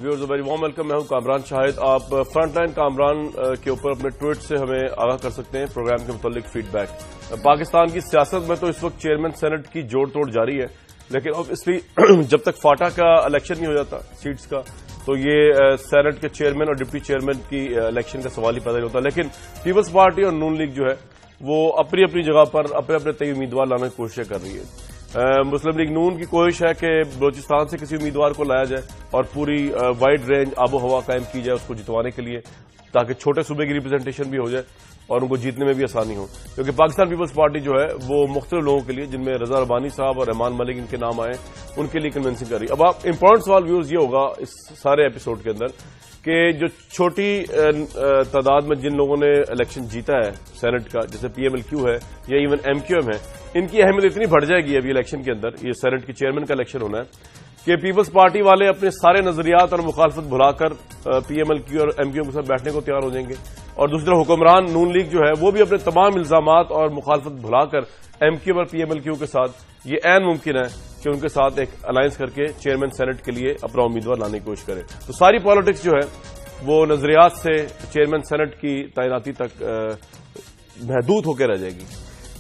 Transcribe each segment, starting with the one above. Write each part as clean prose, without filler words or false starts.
Viewers very warm welcome. मैं हूं कामरान शाहिद। आप फ्रंट लाइन कामरान के ऊपर अपने ट्वीट से हमें आगाह कर सकते हैं प्रोग्राम के मुतालिक फीडबैक। पाकिस्तान की सियासत में तो इस वक्त चेयरमैन सेनेट की जोड़ तोड़ जारी है, लेकिन ऑब्वियसली जब तक फाटा का इलेक्शन नहीं हो जाता सीट्स का, तो ये सेनेट के चेयरमैन और डिप्टी चेयरमैन की इलेक्शन का सवाल ही पैदा नहीं होता। लेकिन पीपल्स पार्टी और नून लीग जो है वो अपनी अपनी जगह पर अपने अपने तय उम्मीदवार लाने की कोशिश कर रही है। मुस्लिम लीग नून की कोशिश है कि बलूचिस्तान से किसी उम्मीदवार को लाया जाए और पूरी वाइड रेंज आबो हवा कायम की जाए उसको जितवाने के लिए, ताकि छोटे सूबे की रिप्रेजेंटेशन भी हो जाए और उनको जीतने में भी आसानी हो। क्योंकि पाकिस्तान पीपल्स पार्टी जो है वो मुख्तलिफ लोगों के लिए, जिनमें रजा रबानी साहब और रहमान मलिक इनके नाम आए, उनके लिए कन्विंसिंग कर रही है। अब आप इंपॉर्टेंट सवाल व्यूज ये होगा इस सारे एपिसोड के अंदर कि जो छोटी तादाद में जिन लोगों ने इलेक्शन जीता है सेनेट का, जैसे पीएमएलक्यू है या इवन एमक्यूएम है, इनकी अहमियत इतनी बढ़ जाएगी अभी इलेक्शन के अंदर, ये सेनेट के चेयरमैन का इलेक्शन होना है, कि पीपल्स पार्टी वाले अपने सारे नजरियात और मुखालफत भुलाकर पीएमएलक्यू और एमक्यूएम के साथ बैठने को तैयार हो जाएंगे। और दूसरा हुक्मरान नून लीग जो है वो भी अपने तमाम इल्जामात और मुखालफत भुलाकर एमक्यूएम और पीएमएलक्यू के साथ ये ऐन मुमकिन है कि उनके साथ एक अलायंस करके चेयरमैन सेनेट के लिए अपना उम्मीदवार लाने की कोशिश करें। तो सारी पॉलिटिक्स जो है वो नजरियात से चेयरमैन सेनेट की तैनाती तक महदूद होकर रह जाएगी।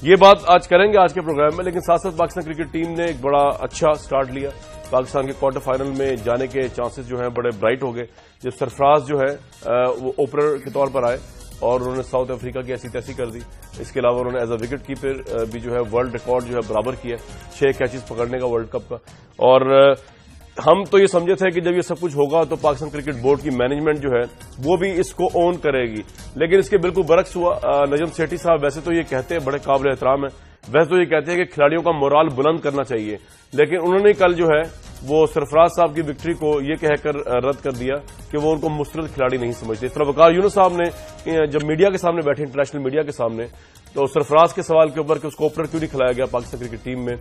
ये बात आज करेंगे आज के प्रोग्राम में। लेकिन साथ साथ पाकिस्तान क्रिकेट टीम ने एक बड़ा अच्छा स्टार्ट लिया। पाकिस्तान के क्वार्टर फाइनल में जाने के चांसेस जो हैं बड़े ब्राइट हो गए जब सरफराज जो है वो ओपनर के तौर पर आए और उन्होंने साउथ अफ्रीका की ऐसी तैसी कर दी। इसके अलावा उन्होंने एज अ विकेट कीपर भी जो है वर्ल्ड रिकॉर्ड जो है बराबर किया, 6 कैचेस पकड़ने का वर्ल्ड कप का। और हम तो ये समझे थे कि जब ये सब कुछ होगा तो पाकिस्तान क्रिकेट बोर्ड की मैनेजमेंट जो है वो भी इसको ओन करेगी, लेकिन इसके बिल्कुल बरक्स हुआ। नजम सेठी साहब वैसे तो ये कहते हैं, बड़े काबिल एहतराम है, वैसे तो ये कहते हैं कि खिलाड़ियों का मोराल बुलंद करना चाहिए, लेकिन उन्होंने कल जो है वो सरफराज साहब की विक्ट्री को ये कहकर रद्द कर दिया कि वो उनको मुस्तरद खिलाड़ी नहीं समझते। इस तरह वकार यूनुस साहब ने जब मीडिया के सामने बैठे, इंटरनेशनल मीडिया के सामने, तो सरफराज के सवाल के ऊपर कि उसको ओपनर क्यों नहीं खिलाया गया पाकिस्तान क्रिकेट टीम में,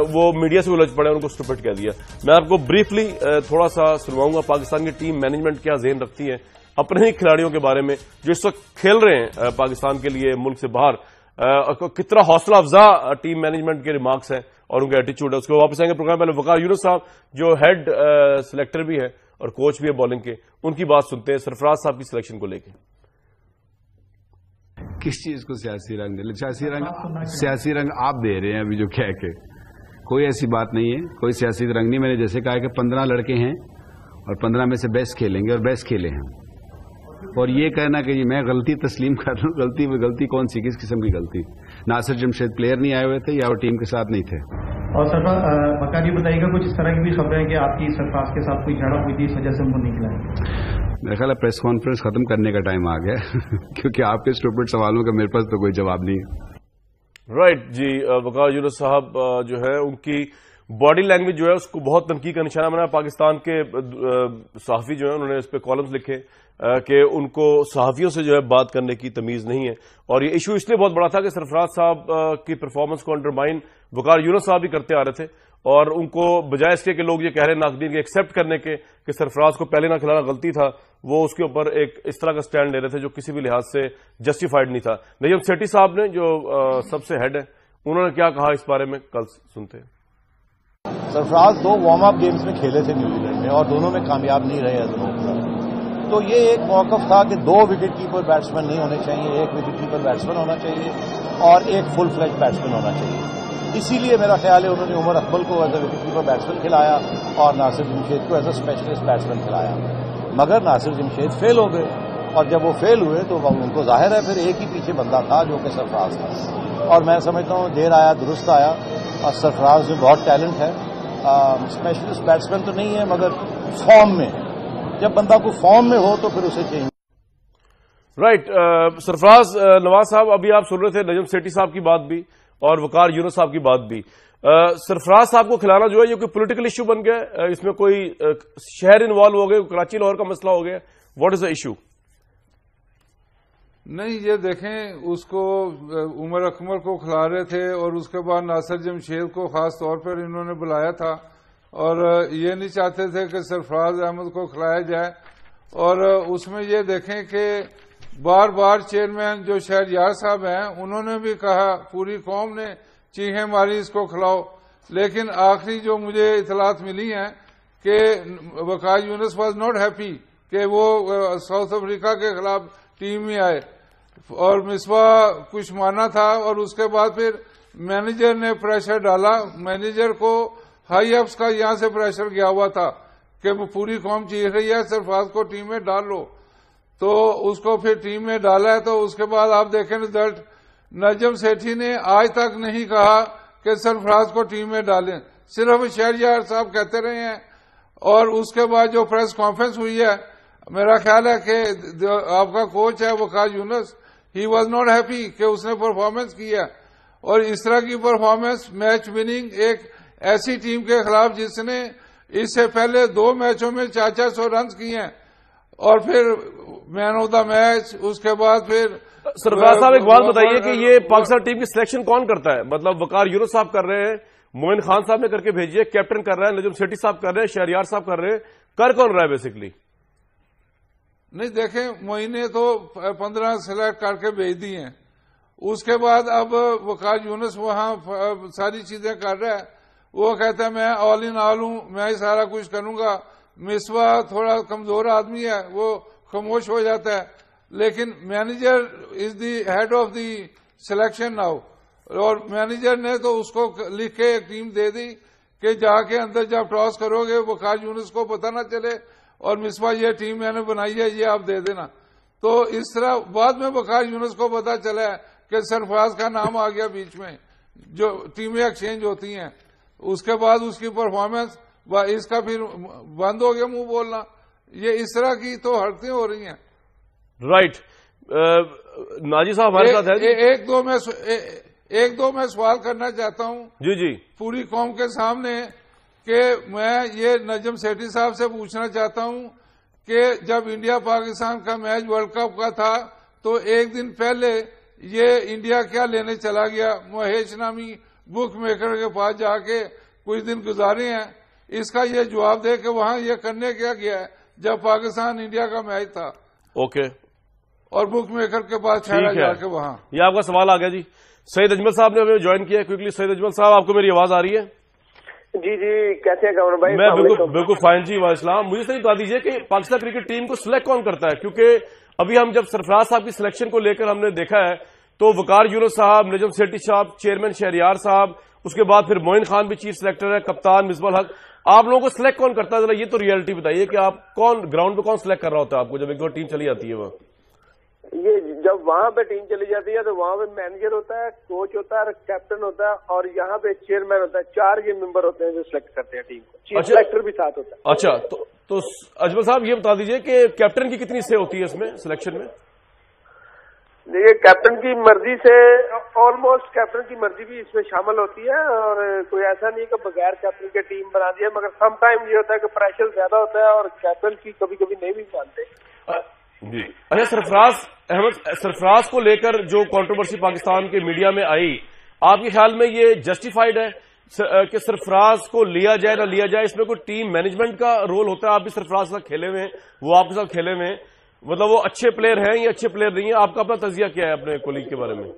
वो मीडिया से उलझ पड़े, उनको स्टूपिड कह दिया। मैं आपको ब्रीफली थोड़ा सा सुनवाऊंगा पाकिस्तान की टीम मैनेजमेंट क्या ज़हन रखती है अपने ही खिलाड़ियों के बारे में जो इस वक्त खेल रहे हैं पाकिस्तान के लिए मुल्क से बाहर। कितना हौसला अफजा टीम मैनेजमेंट के रिमार्क्स हैं और उनका एटीट्यूड है, उसको वापस आएंगे प्रोग्राम। पहले वकार यूनुस साहब जो हेड सिलेक्टर भी है और कोच भी है बॉलिंग के, उनकी बात सुनते हैं सरफराज साहब की सिलेक्शन को लेकर। किस चीज को सियासी रंग दे? सियासी रंग आप दे रहे हैं अभी जो कह के, कोई ऐसी बात नहीं है, कोई सियासी रंग नहीं। मैंने जैसे कहा कि 15 लड़के हैं और 15 में से बेस्ट खेलेंगे और बेस्ट खेले हैं। और ये कहना कि मैं गलती तस्लीम कर रहा हूँ, गलती कौन सी, किस किस्म की गलती? नासिर जमशेद प्लेयर नहीं आए हुए थे या वो टीम के साथ नहीं थे? और सरफराज बकारी बताइएगा, कुछ इस तरह की भी खबरें हैं कि आपकी सरफराज के साथ कोई झड़प हुई थी, इस वजह से उनको निकला। मेरा ख्याल है प्रेस कॉन्फ्रेंस खत्म करने का टाइम आ गया क्योंकि आपके स्टूपिड सवालों का मेरे पास तो कोई जवाब नहीं है। राइट जी, वकार यूनुस साहब जो है उनकी बॉडी लैंग्वेज जो है उसको बहुत तनकीद का निशाना बनाया। पाकिस्तान के सहाफी जो है उन्होंने इस पे कॉलम्स लिखे कि उनको सहाफियों से जो है बात करने की तमीज नहीं है। और ये इशू इसलिए बहुत बड़ा था कि सरफराज साहब की परफॉर्मेंस को अंडरमाइन वकार यूनुस साहब भी करते आ रहे थे और उनको बजाय इसके कि लोग ये कह रहे हैं नाकदीन के एक्सेप्ट करने के कि सरफराज को पहले ना खिलाना गलती था, वो उसके ऊपर एक इस तरह का स्टैंड ले रहे थे जो किसी भी लिहाज से जस्टिफाइड नहीं था। नजम सेठी साहब ने जो सबसे हेड है, उन्होंने क्या कहा इस बारे में कल सुनते हैं। सरफराज 2 वार्म अप गेम्स में खेले थे न्यूजीलैंड में और दोनों में कामयाब नहीं रहे एज एन ओपनर। तो ये एक मौकफ था कि 2 विकेट कीपर बैट्समैन नहीं होने चाहिए, 1 विकेट कीपर बैट्समैन होना चाहिए और 1 फुल फ्लैश बैट्समैन होना चाहिए। इसीलिए मेरा ख्याल है उन्होंने उमर अकमल को as a wicket keeper batsman खिलाया और नासिर जमशेद को एज ए स्पेशलिस्ट बैट्समैन खिलाया। मगर नासिर जमशेद फेल हो गए और जब वो फेल हुए तो उनको जाहिर है फिर एक ही पीछे बंदा था जो कि सरफराज था। और मैं समझता हूँ देर आया दुरुस्त आया और सरफराज में बहुत टैलेंट है, स्पेशलिस्ट बैट्समैन तो नहीं है मगर फॉर्म में है। जब बंदा को फॉर्म में हो तो फिर उसे चाहिए। राइट, सरफराज नवाज साहब, अभी आप सुन रहे थे नजम सेठी साहब की बात भी और वकार यूनुस साहब की बात भी। सरफराज साहब को खिलाना जो है ये कोई पॉलिटिकल इश्यू बन गया, इसमें कोई शहर इन्वॉल्व हो गए, कराची लाहौर का मसला हो गया, व्हाट इज द इश्यू? नहीं, ये देखें, उसको उमर अकमल को खिला रहे थे और उसके बाद नासिर जमशेद को खास तौर पर इन्होंने बुलाया था और ये नहीं चाहते थे कि सरफराज अहमद को खिलाया जाए। और उसमें ये देखें कि बार बार चेयरमैन जो शहरयार साहब हैं उन्होंने भी कहा, पूरी कौम ने चीखें मारी इसको खिलाओ, लेकिन आखिरी जो मुझे इतलात मिली हैं کہ Waqar Younis was not happy کہ وہ ساؤتھ افریقہ کے خلاف ٹیم میں آئے، اور مصباح کچھ مانا تھا، اور اس کے بعد پھر مینیجر نے پریشر ڈالا. مینیجر کو ہائی اپس کا یہاں سے پریشر گیا ہوا تھا کہ وہ پوری قوم چیخ رہی ہے سرفراز کو ٹیم میں ڈال لو، تو اس کو پھر ٹیم میں ڈالا ہے. تو اس کے بعد آپ دیکھیں رزلٹ، نجم سیٹھی نے آج تک نہیں کہا کہ سرفراز کو ٹیم میں ڈالیں، صرف شہریار صاحب کہتے رہے ہیں. اور اس کے بعد جو پریس کانفرنس ہوئی ہے، میرا خیال ہے کہ آپ کا کوچ ہے Waqar Younis, he was not happy کہ اس نے پرفارمنس کی ہے. اور اس طرح کی پرفارمنس میچ وننگ ایک ایسی ٹیم کے خلاف جس نے اس سے پہلے 2 میچوں میں 400 رنز کیے ہیں، اور پھر مین آف دا میچ، اس کے بعد پھر. سرفراز صاحب ایک بات بتائیے کہ یہ پاکستان ٹیم کی سلیکشن کون کرتا ہے؟ مطلب وقار یونس صاحب کر رہے ہیں، موئن خان صاحب نے کر کے بھیجی ہے، کیپٹن کر رہا ہے نجم سیٹھی صاحب کر رہے ہیں، شہریار صاحب کر رہے ہیں، کر کون رہا ہے بیسکلی؟ نہیں دیکھیں، موئن نے تو 15 سلیکٹ کر کے بھیج دی ہیں، اس کے بعد اب وقار یونس وہاں ساری چیزیں کر رہا ہے. وہ کہتا ہے میں آل ان آل ہوں، میں ہی سارا کچھ کروں گا. مصباح تھوڑا کمزور آدمی ہے، وہ خاموش ہو جاتا ہے، لیکن manager is the head of the selection now. اور مینیجر نے تو اس کو لکھ کے ایک ٹیم دے دی کہ جا کے اندر جب ٹاس کرو گے وقار یونس کو پتہ نہ چلے، اور مصباح یہ ٹیم میں نے بنائی ہے، یہ آپ دے دینا. تو اس طرح بعد میں وقار یونس کو پتہ چلا ہے کہ سرفراز کا نام آ گیا بیچ میں، جو ٹیمیں ایکسچینج ہوتی ہیں. اس کے بعد اس کی پرفارمنس، اس کا پھر بند ہو گیا منہ بولنا. یہ اس طرح کی تو حرکتیں ہو رہی ہیں. رائٹ. ناجی صاحب ہمارے ساتھ ہیں. ایک دو میں سوال کرنا چاہتا ہوں جی پوری قوم کے سامنے، کہ میں یہ نجم سیٹھی صاحب سے پوچھنا چاہتا ہوں کہ جب انڈیا پاکستان کا میچ ورلڈ کپ کا تھا تو ایک دن پہلے یہ انڈیا کیا لینے چلا گیا؟ مہیش نامی بک میکر کے پاس جا کے کچھ دن گزارے ہیں. اس کا یہ جواب دے کہ وہاں یہ کرنے کیا گیا ہے جب پاکستان انڈیا کا میچ تھا. اوکے. اور بک میکر کے پاس ٹھہرا جا کے وہاں. یہ آپ کا سوال آ گیا جی. سعید اجمل صاحب نے ہمیں جوائن کیا ہے کوئکلی. سعید اجمل صاحب، آپ کو میری آواز آ رہی ہے؟ جی کیسے ہیں گورنر بھائی؟ میں بالکل فائن جی. وعلیکم السلام. مجھے صحیح بتا دیجیے کہ پاکستان کرکٹ ٹیم کو سلیکٹ کون کرتا ہے؟ کیونکہ ابھی ہم جب سرفراز صاحب کی سلیکشن کو لے کر ہم نے دیکھا ہے تو وقار یونس صاحب، نجم سیٹھی صاحب، چیئرمین شہریار صاحب، اس کے بعد پھر موئن خان بھی چیف سلیکٹر ہے، کپتان مصباح الحق. آپ لوگوں کو سلیکٹ کون کرتا ہے؟ ذرا یہ تو ریئلٹی بتائیے کہ آپ کون گراؤنڈ پہ کون سلیکٹ کر رہا ہوتا ہے آپ کو جب ایک دو ٹیم چلی جاتی ہے؟ وہ یہ جب وہاں پہ ٹیم چلی جاتی ہے تو وہاں پہ مینیجر ہوتا ہے، کوچ ہوتا ہے، کیپٹن ہوتا ہے، اور یہاں پہ چیئرمین ہوتا ہے. 4 یہ ممبر ہوتے ہیں جو سلیکٹ کرتے ہیں ٹیم کو. چیف سلیکٹر بھی ساتھ ہوتا ہے. اچھا، تو اجمل صاحب یہ بتا دیجیے کہ کیپٹن کی کتنی سے ہوتی ہے اس میں سلیکشن میں؟ دیکھیے کیپٹن کی مرضی سے آلموسٹ کیپٹن کی مرضی بھی اس میں شامل ہوتی ہے، اور کوئی ایسا نہیں کہ بغیر کیپٹن کے ٹیم بنا دیا. مگر سم ٹائم یہ ہوتا ہے کہ پریشر زیادہ ہوتا ہے اور کیپٹن کی کبھی کبھی نہیں بھی مانتے. جی. اچھا، سرفراز کو لے کر جو کنٹروورسی پاکستان کے میڈیا میں آئی، آپ کے خیال میں یہ جسٹیفائڈ ہے کہ سرفراز کو لیا جائے نہ لیا جائے؟ اس میں کوئی ٹیم مینجمنٹ کا رول ہوتا ہے؟ آپ بھی سرفراز کے ساتھ کھیلے ہوئے ہیں، وہ آپ کے ساتھ کھیلے ہوئے ہیں، مطلب وہ اچھے پلیئر ہیں یا اچھے پلیئر نہیں ہیں؟ آپ کا اپنا تجزیہ کیا ہے اپنے کولیگ کے بارے میں؟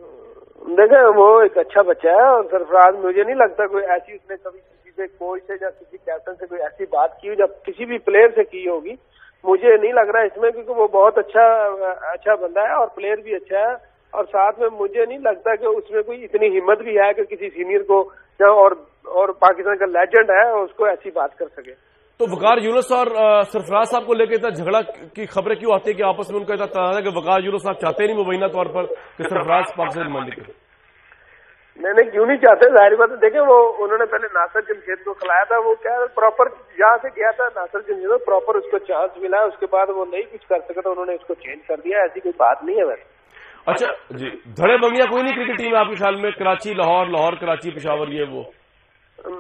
دیکھیں وہ ایک اچھا بچہ ہے، اور سرفراز مجھے نہیں لگتا کوئی ایسی اس نے کبھی کسی سے کوچ سے یا کسی کیپٹن سے کوئی ایسی بات کی جب کسی بھی پلیئر سے کی ہوگی. مجھے نہیں لگ رہا اس میں، کیونکہ وہ بہت اچھا بندہ ہے اور پلیئر بھی اچھا ہے. اور ساتھ میں مجھے نہیں لگتا کہ اس میں کوئی اتنی ہمت بھی ہے کہ کسی سینئر کو اور پاکستان کا لیجنڈ ہے اس کو ایسی بات کر سکے. تو وقار یونس اور سرفراز صاحب کو لے کے اتنا جھگڑا کی خبریں کیوں آتی ہے کہ آپس میں ان کا اتنا تنازع ہے کہ وقار یونس صاحب چاہتے نہیں مبینہ طور پر کہ سرفراز پاکستان مانڈی کرے؟ نہیں کیوں نہیں چاہتے؟ ظاہر بات ہے. دیکھیں وہ انہوں نے پہلے ناصر جمشید کو کھلایا تھا، وہ کیا پراپر یہاں سے گیا تھا ناصر جمشید کو، پراپر اس کو چانس ملا. اس کے بعد وہ نہیں کچھ کر سکا تو انہوں نے اس کو چینج کر دیا. ایسی کوئی بات نہیں ہے ویسے. اچھا جی. دھڑے بنگیا کوئی نہیں کرکٹ ٹیم ہے آپ کے خیال میں؟ کراچی، لاہور کراچی، پشاور، یہ وہ؟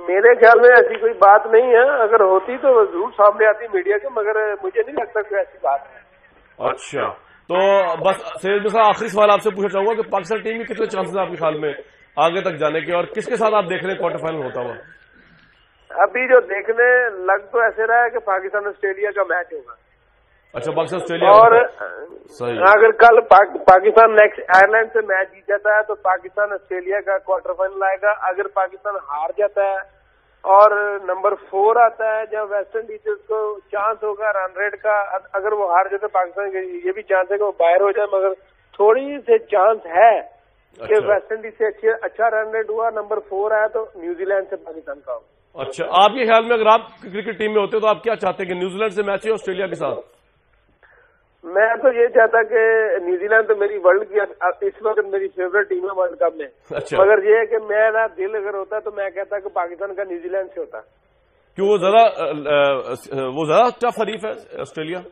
میرے خیال میں ایسی کوئی بات نہیں ہے. اگر ہوتی تو ضرور سامنے آتی میڈیا کے، مگر مجھے نہیں لگتا کوئی ایسی بات ہے. اچھا، تو بس سید صاحب آخری سوال آپ سے پوچھنا چاہوں گا کہ پاکستان ٹیم کے کتنے چانسز ہیں آپ کے خیال میں آگے تک جانے کے، اور کس کے ساتھ آپ دیکھ رہے ہیں کوارٹر فائنل ہوتا ہوا؟ ابھی جو دیکھنے لگ تو ایسے رہا ہے کہ پاکستان آسٹریلیا کا میچ ہوگا. اچھا، پاکستان آسٹریلیا. اور صحیح. اگر کل پاکستان نیکسٹ آئرلینڈ سے میچ جیت جاتا ہے تو پاکستان آسٹریلیا کا کوارٹر فائنل آئے گا. اگر پاکستان ہار جاتا ہے और नंबर 4 आता है जब वेस्ट इंडीज को चांस होगा रन रेट का, अगर वो हार जाते पाकिस्तान के ये भी चांस है कि वो बाहर हो जाए, मगर थोड़ी से चांस है कि वेस्ट इंडीज से अच्छा रन रेट हुआ, नंबर 4 आया तो न्यूजीलैंड से पाकिस्तान का होगा। अच्छा, आपके ख्याल में अगर आप क्रिकेट टीम में होते तो आप क्या चाहते हैं कि न्यूजीलैंड से मैच है ऑस्ट्रेलिया के साथ? मैं तो ये चाहता कि न्यूजीलैंड तो मेरी वर्ल्ड की इस वक्त मेरी फेवरेट टीम है वर्ल्ड कप में। अच्छा। मगर ये है कि मेरा दिल अगर होता तो मैं कहता कि पाकिस्तान का न्यूजीलैंड से होता। क्यों? वो ज्यादा टफ हरीफ है ऑस्ट्रेलिया?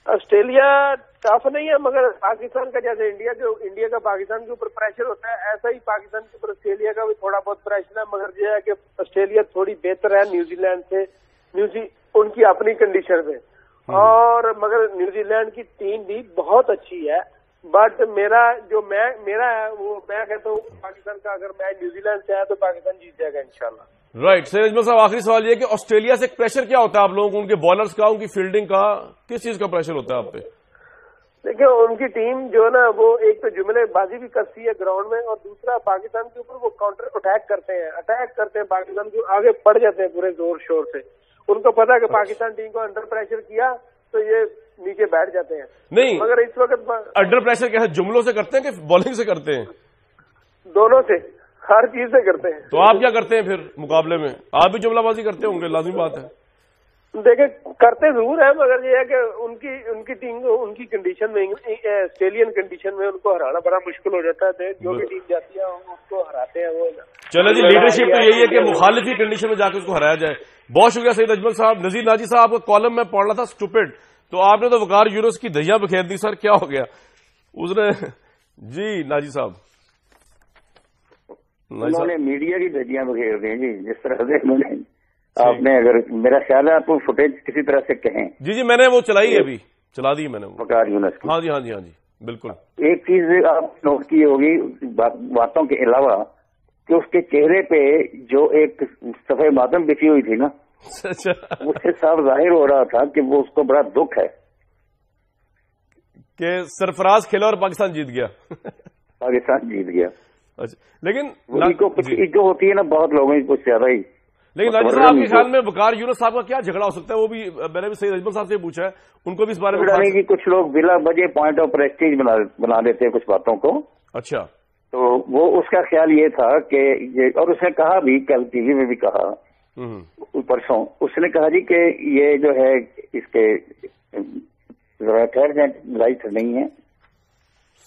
ऑस्ट्रेलिया टफ नहीं है, मगर पाकिस्तान का जैसे इंडिया का पाकिस्तान के ऊपर प्रेशर होता है, ऐसा ही पाकिस्तान के ऊपर ऑस्ट्रेलिया का भी थोड़ा बहुत प्रेशर है। मगर ये है कि ऑस्ट्रेलिया थोड़ी बेहतर है न्यूजीलैंड से, उनकी अपनी कंडीशन में। और मगर न्यूजीलैंड की टीम भी बहुत अच्छी है, बट मेरा है वो मैं कहता हूँ पाकिस्तान का अगर मैच न्यूजीलैंड से है तो पाकिस्तान जीत जाएगा इंशाल्लाह। राइट। सैयद अजमल साहब, आखिरी सवाल ये कि ऑस्ट्रेलिया से प्रेशर क्या होता है आप लोगों को, उनके बॉलर्स का, उनकी फील्डिंग का, किस चीज का प्रेशर होता है आप पे? देखिए उनकी टीम जो है ना वो एक तो जुमलेबाजी भी करती है ग्राउंड में, और दूसरा पाकिस्तान के ऊपर वो काउंटर अटैक करते हैं पाकिस्तान के आगे पड़ जाते हैं पूरे जोर शोर से। उनको पता है कि पाकिस्तान टीम को अंडर प्रेशर किया तो ये नीचे बैठ जाते हैं। नहीं, मगर इस वक्त अंडर प्रेशर क्या है, जुमलों से करते हैं कि बॉलिंग से करते हैं? दोनों से, हर चीज से करते हैं। तो आप क्या करते हैं फिर मुकाबले में? आप भी जुमलाबाजी करते होंगे, लाजिमी बात है। देखे करते जरूर है, मगर ये है कि उनकी टीम को उनकी कंडीशन में, ऑस्ट्रेलियन कंडीशन में उनको हराना बड़ा मुश्किल हो जाता है। जो भी टीम जाती है उसको हराते हैं वो। चलो जी, लीडरशिप तो यही है कि मुखालिफी कंडीशन में जाकर उसको हराया जाए। बहुत शुक्रिया सैयद अजमल साहब। नजीर नाजी साहब, आपका कॉलम में पढ़ रहा था स्टूपिड, तो आपने तो वकार यूनुस की दहिया बखेर दी सर, क्या हो गया उसने? जी नाजी साहब, उन्होंने मीडिया की धज्जियां बखेर दी जी, जिस तरह से उन्होंने, आपने अगर मेरा ख्याल है आपको फुटेज किसी तरह से कहें। जी जी, मैंने वो चलाई है, अभी चला दी मैंने वो वकार यूनुस की। हाँ जी हाँ जी हाँ जी बिल्कुल। एक चीज आप नोट की होगी बातों के अलावा कि उसके चेहरे पे जो एक सफेद मातम बिछी हुई थी ना, अच्छा, उससे साफ जाहिर हो रहा था कि वो उसको बड़ा दुख है कि सरफराज खेला और पाकिस्तान जीत गया। पाकिस्तान जीत गया। अच्छा, लेकिन कुछ ईगो होती है ना बहुत लोगों की, कुछ ज्यादा ही। लेकिन नाजी साहब, आपके ख्याल में वकार यूनुस साहब का क्या झगड़ा हो सकता है? वो भी मैंने भी सैयद अजमल साहब से पूछा है, उनको भी इस बारे में कि कुछ लोग बिला वजह पॉइंट ऑफ प्रेस्टीज बना देते हैं कुछ बातों को। अच्छा, तो वो उसका ख्याल ये था कि ये, और उसने कहा भी, कल टीवी में भी कहा परसों, उसने कहा जी कि ये जो है इसके खैर लाइट नहीं है।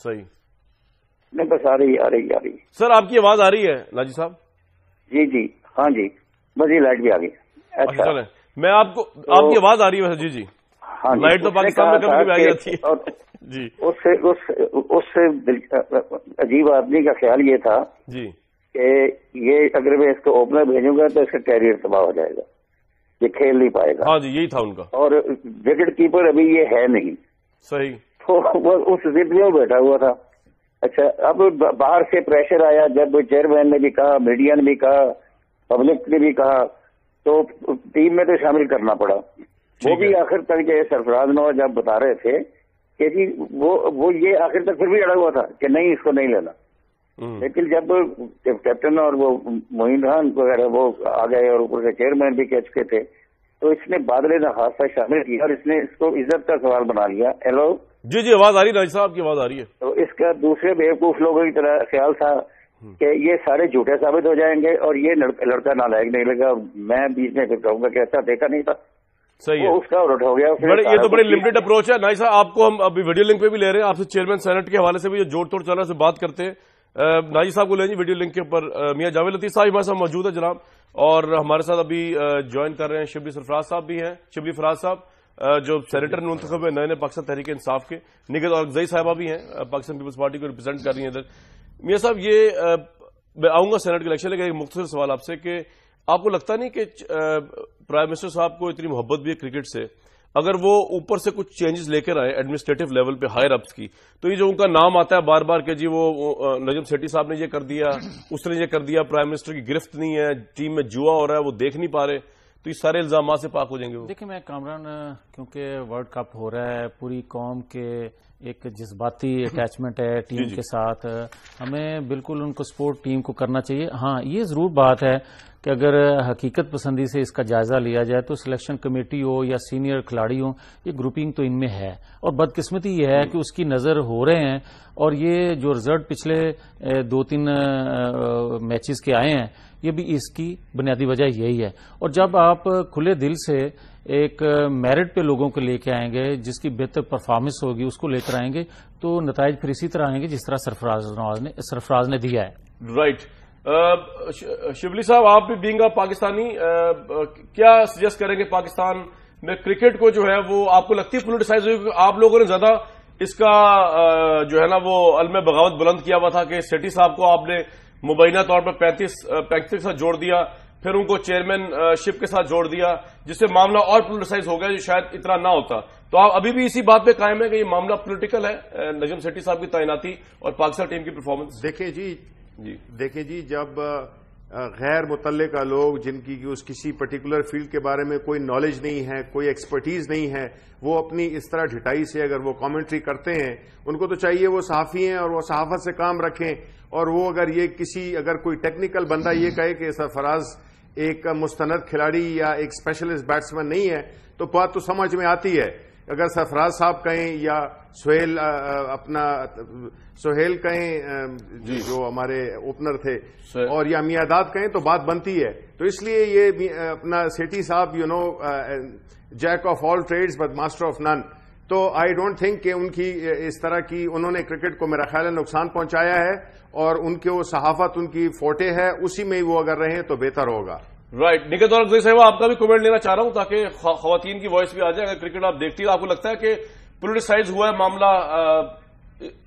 सही नहीं, बस आ रही। सर आपकी आवाज आ रही है नाजी साहब? जी जी हाँ जी, बस ये लाइट भी आ गई। अच्छा चले, मैं आपको आपकी आवाज आ रही है? जी जी हाँ, लाइट तो पाकिस्तान में कभी आ जाती है। और जी, उससे अजीब आदमी का ख्याल ये था जी कि ये अगर मैं इसको ओपनर भेजूंगा तो इसका कैरियर तबाह हो जाएगा, ये खेल नहीं पाएगा। हाँ जी, यही था उनका। और विकेट कीपर अभी ये है नहीं। सही। तो वो उस जिद में बैठा हुआ था। अच्छा, अब बाहर से प्रेशर आया, जब चेयरमैन ने भी कहा, मीडिया ने भी कहा, पब्लिक ने भी कहा, तो टीम में तो शामिल करना पड़ा। वो भी आखिर तक जो सरफराज नवाज जब बता रहे थे कि जी वो ये आखिर तक फिर भी अड़ा हुआ था कि नहीं इसको नहीं लेना। लेकिन जब कैप्टन और वो मोइन खान वगैरह वो आ गए और ऊपर से चेयरमैन भी कह चुके थे, तो इसने बादल हादसा शामिल किया और इसने इसको इज्जत का सवाल बना लिया। हेलो जी जी, आवाज आ रही है नाजी साहब की आवाज आ रही है। तो इसका दूसरे बेवकूफ लोगों की तरह ख्याल था कि ये सारे झूठे साबित हो जाएंगे और ये लड़का नालायक निकलेगा। मैं बीच में फिर कहूंगा कि ऐसा देखा नहीं था। सही है, उसका उलट हो गया। ये तो बड़ी लिमिटेड अप्रोच है। नाजी साहब, आपको हम अभी वीडियो लिंक पे भी ले रहे हैं, आपसे चेयरमैन सेनेट के हवाले से भी जो जोड़ तोड़ चल रहा है से बात करते हैं। नाजी साहब को ले जी वीडियो लिंक के ऊपर। मियां जावेद लतीफ साहब हमारे साथ मौजूद है जनाब, और हमारे साथ अभी ज्वाइन कर रहे हैं शिबली सरफराज साहब भी हैं, शिबली फराज साहब जो सेनेटर मुंतखब है नए पाकिस्तान तहरीक इंसाफ के। निगत और जई साहिबा भी हैं, पाकिस्तान पीपल्स पार्टी को रिप्रेजेंट कर रही हैं इधर। मियां साहब, ये मैं आऊंगा सेनेट के इलेक्शन, लेकिन एक मुख्तसर सवाल आपसे कि आपको लगता नहीं कि प्राइम मिनिस्टर साहब को इतनी मोहब्बत भी है क्रिकेट से, अगर वो ऊपर से कुछ चेंजेस लेकर आए एडमिनिस्ट्रेटिव लेवल पे हायर अप्स की, तो ये जो उनका नाम आता है बार बार कि जी वो नजम सेठी साहब ने ये कर दिया, उसने ये कर दिया, प्राइम मिनिस्टर की गिरफ्त नहीं है, टीम में जुआ हो रहा है, वो देख नहीं पा रहे, तो ये सारे इल्जाम से पाक हो जाएंगे वो? देखिए, मैं कामरान, क्योंकि वर्ल्ड कप हो रहा है, पूरी कौम के ایک جذباتی اٹیچمنٹ ہے ٹیم کے ساتھ. ہمیں بالکل ان کو سپورٹ ٹیم کو کرنا چاہیے. ہاں یہ ضرور بات ہے کہ اگر حقیقت پسندی سے اس کا جائزہ لیا جائے تو سلیکشن کمیٹی ہو یا سینئر کھلاڑی ہو, یہ گروپنگ تو ان میں ہے, اور بدقسمتی یہ ہے کہ اس کی نظر ہو رہے ہیں, اور یہ جو رزلٹ پچھلے 2-3 میچز کے آئے ہیں یہ بھی اس کی بنیادی وجہ یہی ہے. اور جب آپ کھلے دل سے ایک میرٹ پہ لوگوں کو لے کے آئیں گے, جس کی بہتر پرفارمنس ہوگی اس کو لے کر آئیں گے, تو نتائج پھر اسی طرح آئیں گے جس طرح سرفراز نے دیا ہے. رائٹ. شبلی صاحب, آپ بھی بینگ اے پاکستانی کیا سجیسٹ کریں گے پاکستان میں کرکٹ کو جو ہے وہ آپ کو لگتی ہے پولیٹیسائز ہوئی؟ آپ لوگوں نے زیادہ اس کا جو ہے نا وہ علم بغاوت بلند کیا ہوا تھا کہ سیٹھی صاحب کو آپ نے مبینہ طور پر 35 کے ساتھ جوڑ دیا, پھر ان کو چیئرمین شپ کے ساتھ جوڑ دیا, جس سے معاملہ اور پولیٹیسائز ہو گیا جو شاید اتنا نہ ہوتا. تو آپ ابھی بھی اسی بات پہ قائم ہے کہ یہ معاملہ پولیٹیکل ہے, نجم سیٹھی صاحب کی تعیناتی اور پاکستان ٹیم کی پرفارمنس؟ دیکھیں جی, جب غیر متعلقہ لوگ جن کی اس کسی پرٹیکولر فیلڈ کے بارے میں کوئی نالج نہیں ہے, کوئی ایکسپرٹیز نہیں ہے, وہ اپنی اس طرح ڈھٹائی سے اگر وہ کامنٹری کرتے ہیں, ان کو تو چاہیے وہ صحافی ہیں اور وہ صحافت سے کام رکھیں. اور وہ اگر کوئی ٹیکنیکل بندہ یہ کہے کہ سرفراز ایک مستند کھلاڑی یا ایک اسپیشلسٹ بیٹسمین نہیں ہے, تو بات تو سمجھ میں آتی ہے. اگر سرفراز صاحب کہیں یا سہیل کہیں جو ہمارے اوپنر تھے, اور یا میاداد کہیں, تو بات بنتی ہے. تو اس لیے یہ اپنا سیٹھی صاحب Jack of all trades but master of none. تو آئی ڈونٹ تھنک کہ ان کی اس طرح کی انہوں نے کرکٹ کو میرا خیال ہے نقصان پہنچایا ہے, اور ان کے وہ صحافت ان کی فوٹے ہے, اسی میں ہی وہ اگر رہیں تو بہتر ہوگا. رائٹ. نکت اور صاحب, آپ کا بھی کمنٹ لینا چاہ رہا ہوں تاکہ خواتین کی وائس بھی آ جائے. اگر کرکٹ آپ دیکھتی ہے, آپ کو لگتا ہے کہ پولیٹیسائز ہوا ہے معاملہ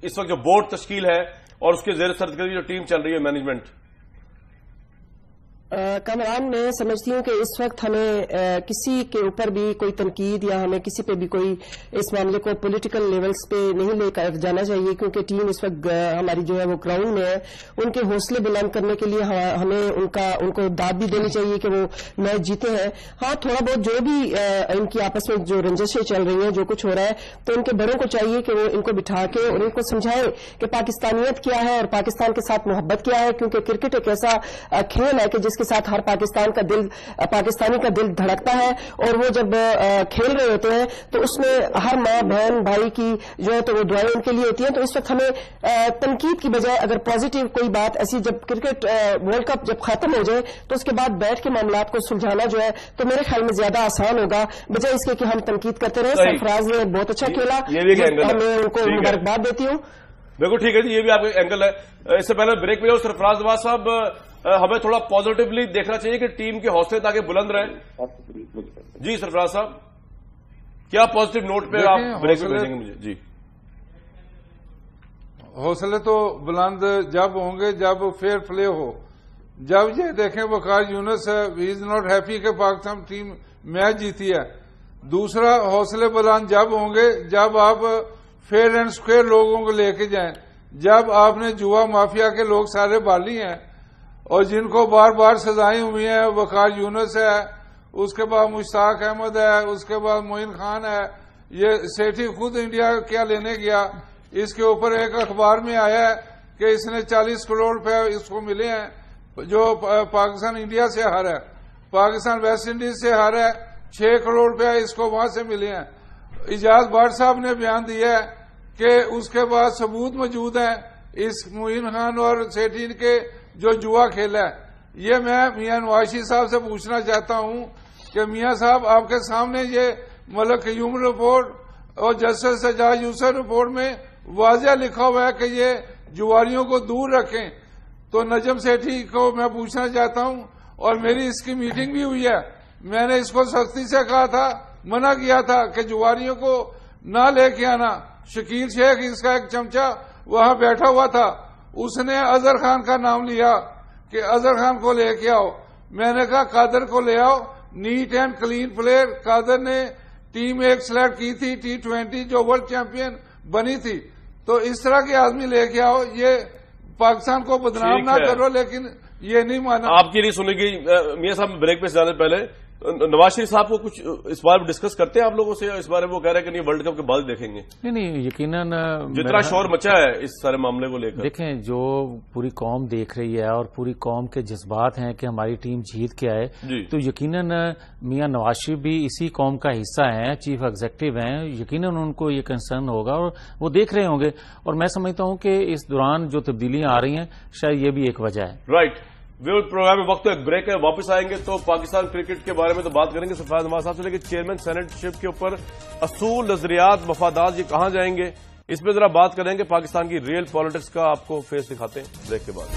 اس وقت جو بورڈ تشکیل ہے اور اس کے زیر سرکردگی جو ٹیم چل رہی ہے مینجمنٹ؟ کامران, میں سمجھتی ہوں کہ اس وقت ہمیں کسی کے اوپر بھی کوئی تنقید یا ہمیں کسی پہ بھی کوئی اس معاملے کو پولیٹیکل لیولز پہ نہیں لے کر جانا چاہیے, کیونکہ ٹیم اس وقت ہماری جو ہے وہ گراؤنڈ میں ہے. ان کے حوصلے بلند کرنے کے لیے ہمیں ان کو داد بھی دینی چاہیے کہ وہ میچ جیتے ہیں. ہاں, تھوڑا بہت جو بھی ان کی آپس میں جو رنجشیں چل رہی ہیں, جو کچھ ہو رہا ہے, تو ان کے بڑوں کو چاہیے کہ وہ ان کو بٹھا کے اور ان کو سمجھائیں کہ پاکستانیت کیا ہے اور پاکستان کے ساتھ محبت کیا ہے. کیونکہ کرکٹ ایک ایسا کھیل ہے کہ جس کے ساتھ ہر پاکستانی کا دل دھڑکتا ہے, اور وہ جب کھیل رہے ہوتے ہیں تو اس میں ہر ماں بہن بھائی کی جو ہے تو وہ دعائیں ان کے لیے ہوتی ہیں. تو اس وقت ہمیں تنقید کی بجائے اگر پازیٹیو کوئی بات ایسی, جب کرکٹ ورلڈ کپ جب ختم ہو جائے تو اس کے بعد بیٹھ کے معاملات کو سلجھانا جو ہے تو میرے خیال میں زیادہ آسان ہوگا, بجائے اس کے کہ ہم تنقید کرتے رہے. سرفراز نے بہت اچھا کھیلا, میں ان کو مبارکباد دیتی ہوں. بالکل ٹھیک ہے جی, یہ بھی آپ کا اینگل ہے. اس سے پہلے بریک میں سرفراز نواز صاحب, ہمیں تھوڑا پازیٹیولی دیکھنا چاہیے کہ ٹیم کے حوصلے تاکہ بلند رہیں. جی سرفراز صاحب, کیا پازیٹیو نوٹ پہ آپ بریک میں بھیجیں گے مجھے؟ جی, حوصلے تو بلند جب ہوں گے جب فیئر پلے ہو. جب یہ دیکھیں وقار یونس ہی از ناٹ ہیپی کہ پاکستان ٹیم میچ جیتی ہے. دوسرا, حوصلے بلند جب ہوں گے جب آپ فیئر اینڈ اسکوئر لوگوں کو لے کے جائیں. جب آپ نے جوا مافیا کے لوگ سارے بالی ہیں اور جن کو بار بار سزائیں ہوئی ہیں, وقار یونس ہے, اس کے بعد مشتاق احمد ہے, اس کے بعد معین خان ہے, یہ سیٹھی خود انڈیا کیا لینے گیا, اس کے اوپر ایک اخبار میں آیا ہے کہ اس نے 40 کروڑ روپے اس کو ملے ہیں جو پاکستان انڈیا سے ہارا ہے. پاکستان ویسٹ انڈیز سے ہارا ہے, 6 کروڑ روپے اس کو وہاں سے ملے ہیں. اجاز بٹ صاحب نے بیان دیا ہے کہ اس کے بعد ثبوت موجود ہیں اس معین خان اور سیٹھی کے جو جوا کھیلا ہے. یہ میں میاں نوازی صاحب سے پوچھنا چاہتا ہوں کہ میاں صاحب, آپ کے سامنے یہ ملک قیوم رپورٹ اور جسٹس سجاد یوسف رپورٹ میں واضح لکھا ہوا ہے کہ یہ جواریوں کو دور رکھیں. تو نجم سیٹھی کو میں پوچھنا چاہتا ہوں, اور میری اس کی میٹنگ بھی ہوئی ہے, میں نے اس کو سختی سے کہا تھا, منع کیا تھا کہ جواریوں کو نہ لے کے آنا. شکیل شیخ اس کا ایک چمچہ وہاں بیٹھا ہوا تھا, اس نے اظہر خان کا نام لیا کہ اظہر خان کو لے کے آؤ. میں نے کہا قادر کو لے آؤ, نیٹ اینڈ کلین پلیئر. قادر نے ٹیم ایک سلیکٹ کی تھی T20 جو ورلڈ چیمپئن بنی تھی. تو اس طرح کے آدمی لے کے آؤ, یہ پاکستان کو بدنام نہ کرو. لیکن یہ نہیں مانا. آپ کی نہیں سنے گی میاں صاحب. بریک پہ سے جانے پہلے नवाज शरीफ साहब को कुछ इस बारे में डिस्कस करते हैं आप लोगों से, या इस बारे में वो कह रहे हैं कि नहीं वर्ल्ड कप के बाद देखेंगे? नहीं, यकीनन जितना शोर मचा है इस सारे मामले को लेकर, देखें जो पूरी कौम देख रही है और पूरी कौम के जज्बात हैं कि हमारी टीम जीत के आए, तो यकीनन मियां नवाज शरीफ भी इसी कौम का हिस्सा हैं, चीफ एग्जीक्यूटिव हैं, यकीनन उनको ये कंसर्न होगा और वो देख रहे होंगे। और मैं समझता हूं कि इस दौरान जो तब्दीलियां आ रही हैं शायद ये भी एक वजह है। राइट। प्रोग्राम में वक्त तो एक ब्रेक है, वापस आएंगे तो पाकिस्तान क्रिकेट के बारे में तो बात करेंगे सरफराज नवाज साहब से, लेकिन चेयरमैन सेनेटशिप के ऊपर असूल, नजरियात, मफादात ये कहां जाएंगे, इस पर जरा बात करेंगे। पाकिस्तान की रियल पॉलिटिक्स का आपको फेस दिखाते हैं ब्रेक के बाद।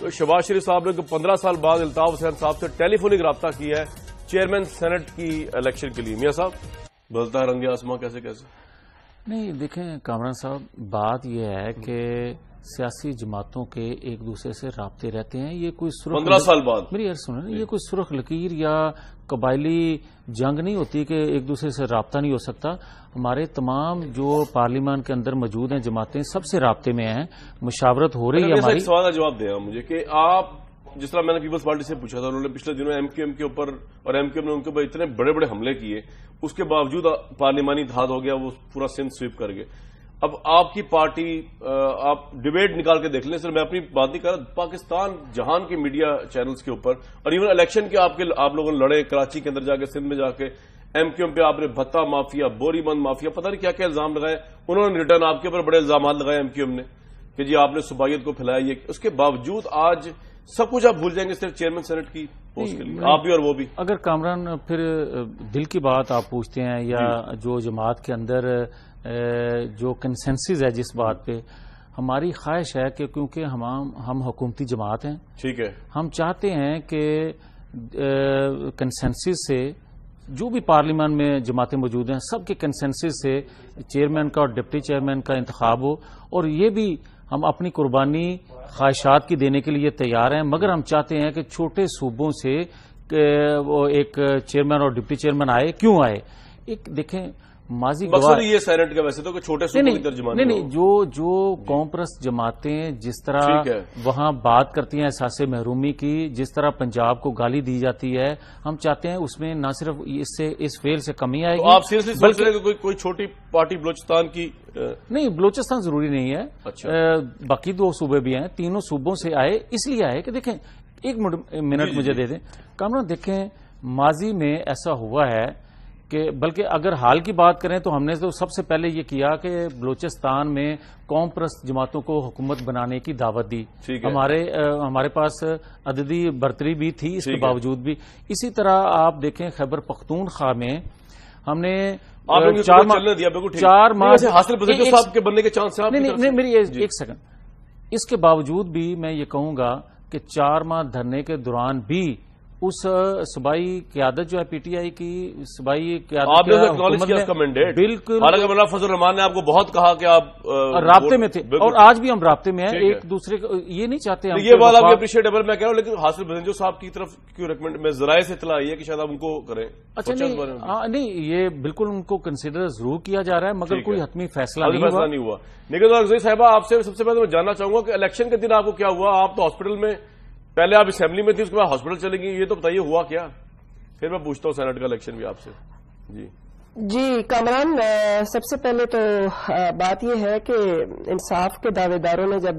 तो शहबाज शरीफ साहब ने 15 साल बाद अल्ताफ हुसैन साहब से टेलीफोनिक रब्ता किया है चेयरमैन सेनेट की इलेक्शन के लिए। मियां साहब, बदलता है रंग आसमां कैसे कैसे? नहीं, देखें कामरान साहब, बात यह है कि सियासी जमातों के एक दूसरे से राब्ते रहते हैं। ये कोई 15 साल बाद, मेरी यार सुनो, ये कोई सुरख लकीर या कबायली जंग नहीं होती कि एक दूसरे से राब्ता नहीं हो सकता। हमारे तमाम जो पार्लियामान के अंदर मौजूद हैं जमातें सबसे राब्ते में हैं, मुशावरत हो रही है हमारी। सवाल का जवाब दें मुझे कि आप, जिस तरह मैंने पीपल्स पार्टी से पूछा था, उन्होंने पिछले दिनों एमक्यूएम के ऊपर और एमक्यूएम ने उनके ऊपर इतने बड़े बड़े हमले किए, उसके बावजूद पार्लियामानी धाद हो गया, वो पूरा सिंध स्वीप कर गए। अब आपकी पार्टी, आप डिबेट निकाल के देख लें, सर मैं अपनी बात नहीं कर रहा, पाकिस्तान जहान के मीडिया चैनल्स के ऊपर और इवन इलेक्शन के आप लोगों ने लड़े कराची के अंदर जाके, सिंध में जाके, एमक्यूएम पे आपने भत्ता माफिया, बोरीबंद माफिया, पता नहीं क्या क्या इल्जाम लगाए, उन्होंने रिटर्न आपके ऊपर बड़े इल्जाम लगाए एमक्यूएम ने कि जी आपने सुबाइयत को फैलाया। ये उसके बावजूद आज सब कुछ आप भूल जाएंगे सिर्फ चेयरमैन सेनेट की पोस्ट के लिए, आप भी और वो भी। अगर कामरान फिर दिल की बात आप पूछते हैं या जो जमात के अंदर जो कंसेंसस है जिस बात पे, हमारी ख्वाहिश है कि क्योंकि हम हुकूमती जमात हैं, ठीक है, हम चाहते हैं कि कंसेंसस से जो भी पार्लियामान में जमातें मौजूद हैं सबके कंसेंसस से चेयरमैन का और डिप्टी चेयरमैन का इंतखाब हो, और ये भी हम अपनी कुर्बानी ख्वाहिशात की देने के लिए तैयार हैं। मगर हम चाहते हैं कि छोटे सूबों से वो एक चेयरमैन और डिप्टी चेयरमैन आए। क्यों आए? एक देखें माजी मकसद ये सेनेट का वैसे तो कि छोटे सूबों की तर्जुमानी नहीं, जो कौम परस्त जमातें जिस तरह वहां बात करती हैं एहसास महरूमी की, जिस तरह पंजाब को गाली दी जाती है, हम चाहते हैं उसमें न सिर्फ इससे इस फेल से कमी आएगी। तो आप सीरियसली सोच रहे हैं कि कोई छोटी पार्टी बलोचिस्तान की? नहीं, बलोचिस्तान जरूरी नहीं है। अच्छा। बाकी 2 सूबे भी हैं, तीनों सूबों से आए, इसलिए आए कि देखें, एक मिनट मुझे दे दें कामरान, देखें माजी में ऐसा हुआ है कि, बल्कि अगर हाल की बात करें तो हमने तो सबसे पहले ये किया कि बलूचिस्तान में कौम परस्त जमातों को हुकूमत बनाने की दावत दी। हमारे पास अददी बर्तरी भी थी, इसके बावजूद भी। इसी तरह आप देखें खैबर पख्तूनख्वा में हमने 4 माह हासिल साहब के बनने के चांस हैं। नहीं, मेरी एक सेकंड, इसके बावजूद भी मैं ये कहूंगा कि 4 माह धरने के दौरान भी उस सूबाई क्यादत जो है पीटीआई की सूबाई क्यादत, आपने एक्नॉलेज किया उसका मैंडेट, बिल्कुल। हालांकि मौलाना फजल रहमान ने आपको बहुत कहा कि आप राब्ते में थे, और आज भी हम राब्ते में हैं एक दूसरे को, ये नहीं चाहते हम। ये बात आपकी अप्रिशिएटेबल मैं कह रहा हूँ, लेकिन हासिल बदंजो साहब की तरफ क्यों रिकमेंड, मैं जराये से इतला आई है कि शायद आप उनको करें। अच्छा, नहीं, ये बिल्कुल उनको कंसिडर जरूर किया जा रहा है, मगर कोई हतमी फैसला नहीं हुआ। निगहदार साहिबा, आपसे सबसे पहले मैं जानना चाहूंगा कि इलेक्शन के दिन आपको क्या हुआ? आप तो हॉस्पिटल में, पहले आप असेंबली में थी, उसके बाद हॉस्पिटल चली गई, ये तो बताइए हुआ क्या? फिर मैं पूछता हूँ सेनेट का इलेक्शन भी आपसे। जी कामरान, सबसे पहले तो बात यह है कि इंसाफ के दावेदारों ने जब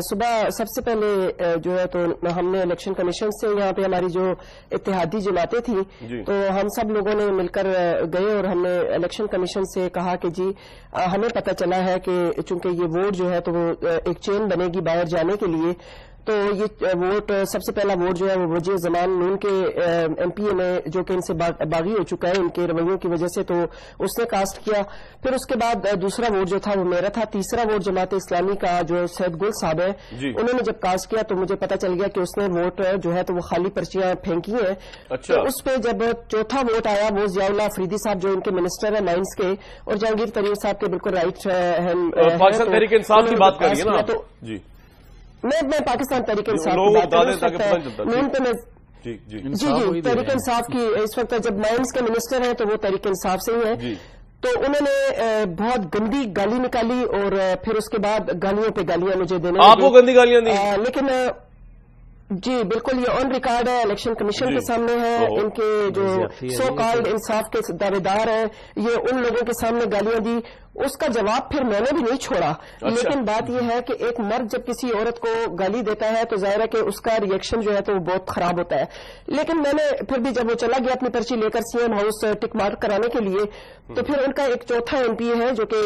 सुबह सबसे पहले जो है तो हमने इलेक्शन कमीशन से, यहाँ पे हमारी जो इत्तेहादी जमातें थी, तो हम सब लोगों ने मिलकर गए और हमने इलेक्शन कमीशन से कहा कि जी हमें पता चला है कि चूंकि ये वोट जो है तो वो एक चेन बनेगी बाहर जाने के लिए, तो ये वोट, सबसे पहला वोट जो है वो वजीर जमान नून के एमपीए ने, जो कि इनसे बागी हो चुका है इनके रवैयों की वजह से, तो उसने कास्ट किया। फिर उसके बाद दूसरा वोट जो था वो मेरा था। तीसरा वोट जमात इस्लामी का जो सैयद गुल साहब है, उन्होंने जब कास्ट किया तो मुझे पता चल गया कि उसने वोट जो है तो वो खाली पर्चियां फेंकी हैं। अच्छा। तो उस पे जब चौथा वोट आया, वो जियाउल्लाह अफरीदी साहब जो इनके मिनिस्टर है माइंस के, और जहांगीर तरीर साहब के बिल्कुल राइट पाकिस्तान तहरीक इंसाफ की बात करिए ना तो जी, मैं पाकिस्तान तहरीक इंसाफ की बात कर रहा हूं। जी, तहरीक इंसाफ की इस वक्त जब माइंस के मिनिस्टर हैं तो वो तहरीक इंसाफ से ही है। تو انہوں نے بہت گندی گالی نکالی اور پھر اس کے بعد گالیوں پہ گالیاں مجھے دینے آپ کو گندی گالیاں دی لیکن جی بالکل یہ آن ریکارڈ ہے، الیکشن کمیشن کے سامنے ہے، ان کے جو سو کالڈ انصاف کے دعوے دار ہیں یہ ان لوگوں کے سامنے گالیاں دی، اس کا جواب پھر میں نے بھی نہیں چھوڑا. لیکن بات یہ ہے کہ ایک مرد جب کسی عورت کو گالی دیتا ہے تو ظاہر ہے کہ اس کا ریئیکشن جو ہے تو وہ بہت خراب ہوتا ہے. لیکن میں نے پھر بھی جب وہ چلا گیا اپنی پرچی لے کر C M house tick mark کرانے کے لیے تو پھر ان کا ایک چوتھا ایم پی ہے جو کہ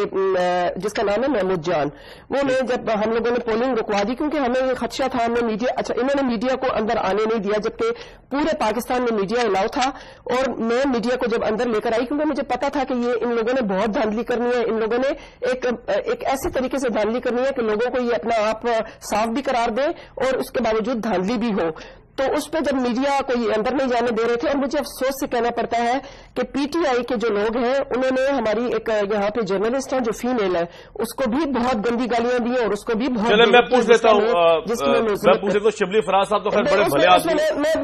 جس کا نام ہے محمود جان، وہ نے جب ہم لوگوں نے پولنگ رکوا دی کیونکہ ہمیں یہ خدشہ تھا، ہم نے میڈیا انہوں نے میڈیا کو اندر آنے نہیں دیا جبکہ پورے پاکستان میں میڈیا الاؤ تھا، اور میں میڈیا کو جب اندر لے کر آئی کیونکہ مجھے پتا تھا کہ یہ ان لوگوں نے بہت دھاندلی کرنی ہے، ان لوگوں نے ایک ایسے طریقے سے دھاندلی کرنی ہے کہ لوگوں کو یہ اپنا آپ صاف بھی قرار دے اور اس کے باوجود دھاندلی بھی ہو. تو اس پہ جب میڈیا کو یہ اندر نہیں جانے دے رہے تھے، اور مجھے افسوس سے کہنا پڑتا ہے کہ پی ٹی آئی کے جو لوگ ہیں انہوں نے ہماری ایک یہاں پہ جرنلسٹ ہیں جو فیمیل ہے اس کو بھی بہت گندی گالیاں دی اور اس کو بھی بہت. چلے میں پوچھ لیتا ہوں شبلی فراز صاحب تو خیر بڑے بھلے آدمی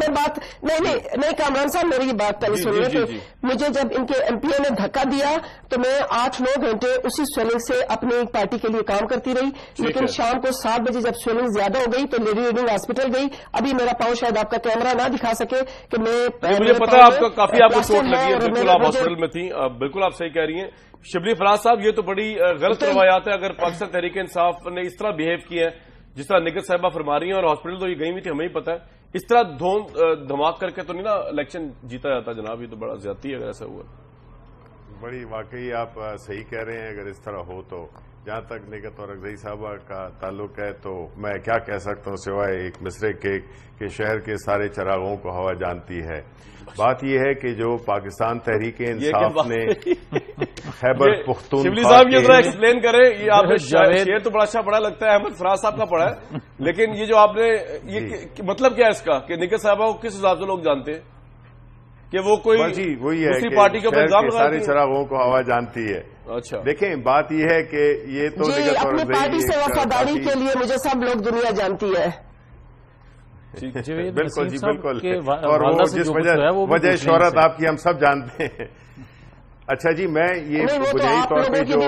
میں بات نہیں کامران صاحب میری بات پہلے سنیے کہ مجھے جب ان کے ایم پی اے نے دھکا دیا تو میں 8-9 گھنٹے اسی سویلنگ سے اپنی پارٹی کے لیے کام کرتی رہی، لیکن شام کو 7 بجے جب سویلنگ زیادہ ہو گئی تو لیڈی ریڈنگ ہاسپٹل گئی. ابھی میرا پاؤں شاید آپ کا کیمرہ نہ دکھا سکے کہ میں مجھے پتا آپ کو کافی آپ کو چوٹ لگی ہے، بالکل آپ ہاسپٹل میں تھیں، بالکل آپ صحیح کہہ رہی ہیں. شبلی فراز صاحب یہ تو بڑی غلط روایات ہے، اگر پاکستان تحریک انصاف نے اس طرح بہیو کیا ہے جس طرح نگہت صاحبہ فرما رہی ہیں، اور ہاسپٹل تو یہ گئی ہوئی تھی ہمیں ہی پتا ہے، اس طرح دھماک کر کے تو نہیں نا الیکشن جیتا جاتا جناب، یہ تو بڑا زیادتی ہے اگر ایسا ہوا. بڑی واقعی آپ صحیح کہہ رہے ہیں اگر اس طرح ہو تو. جہاں تک نگہت اور اکرئی صاحبہ کا تعلق ہے تو میں کیا کہہ سکتا ہوں سوائے ایک مصرے کے کہ شہر کے سارے چراغوں کو ہوا جانتی ہے. بات یہ ہے کہ جو پاکستان تحریک انصاف نے خیبر پختونخوا شبلی صاحب یہ ذرا ایکسپلین کریں، یہ آپ نے شعر تو بڑا اچھا پڑھا لگتا ہے، احمد فراز صاحب کا پڑھا ہے، لیکن یہ جو آپ نے یہ مطلب کیا ہے اس کا کہ نگہت صاحبہ کو کس حساب سے لوگ جانتے ہیں کہ وہ کوئی دوسری پارٹی کے اوپر سارے چراغوں کو ہوا جانتی ہے. اچھا دیکھیں بات یہ ہے کہ یہ تو اپنی پارٹی سے وفاداری کے لیے مجھے سب لوگ دنیا جانتی ہے. بالکل جی بالکل، اور وہ جس وجہ شہرت آپ کی ہم سب جانتے ہیں. اچھا جی میں یہ بنیادی طور پہ جو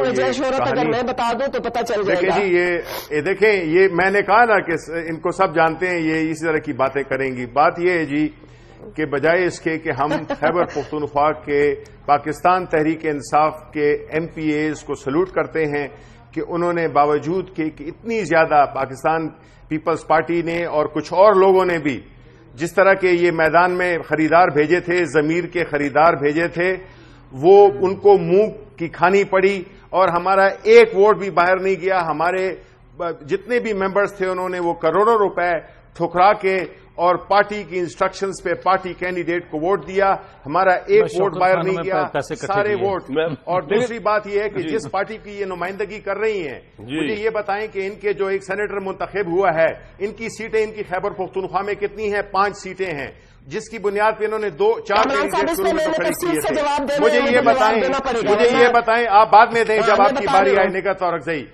اگر میں بتا دوں تو پتہ چل جائے گا. دیکھیں جی یہ دیکھیں یہ میں نے کہا نا کہ ان کو سب جانتے ہیں، یہ اسی طرح کی باتیں کریں گی. بات یہ ہے جی کہ بجائے اس کے کہ ہم خیبر پختونخوا کے پاکستان تحریک انصاف کے ایم پی ایز کو سلوٹ کرتے ہیں کہ انہوں نے باوجود کہ اتنی زیادہ پاکستان پیپلز پارٹی نے اور کچھ اور لوگوں نے بھی جس طرح کے یہ میدان میں خریدار بھیجے تھے، ضمیر کے خریدار بھیجے تھے، وہ ان کو منہ کی کھانی پڑی اور ہمارا ایک ووٹ بھی باہر نہیں گیا. ہمارے جتنے بھی ممبرز تھے انہوں نے وہ کروڑوں روپے ٹھکرا کے اور پارٹی کی انسٹرکشنز پہ پارٹی کینڈیڈیٹ کو ووٹ دیا، ہمارا ایک ووٹ باہر نہیں گیا، سارے ووٹ. اور دوسری بات یہ ہے کہ جس پارٹی کی یہ نمائندگی کر رہی ہیں مجھے یہ بتائیں کہ ان کے جو ایک سینیٹر منتخب ہوا ہے ان کی سیٹیں ان کی خیبر پختونخوا میں کتنی ہیں؟ 5 سیٹیں ہیں، جس کی بنیاد پہ انہوں نے 4 کینڈیڈیٹ کھڑے کیے تھے. مجھے یہ بتائیں آپ بعد میں دیں جب آپ کی باری آئے نگہت اور اکرئی.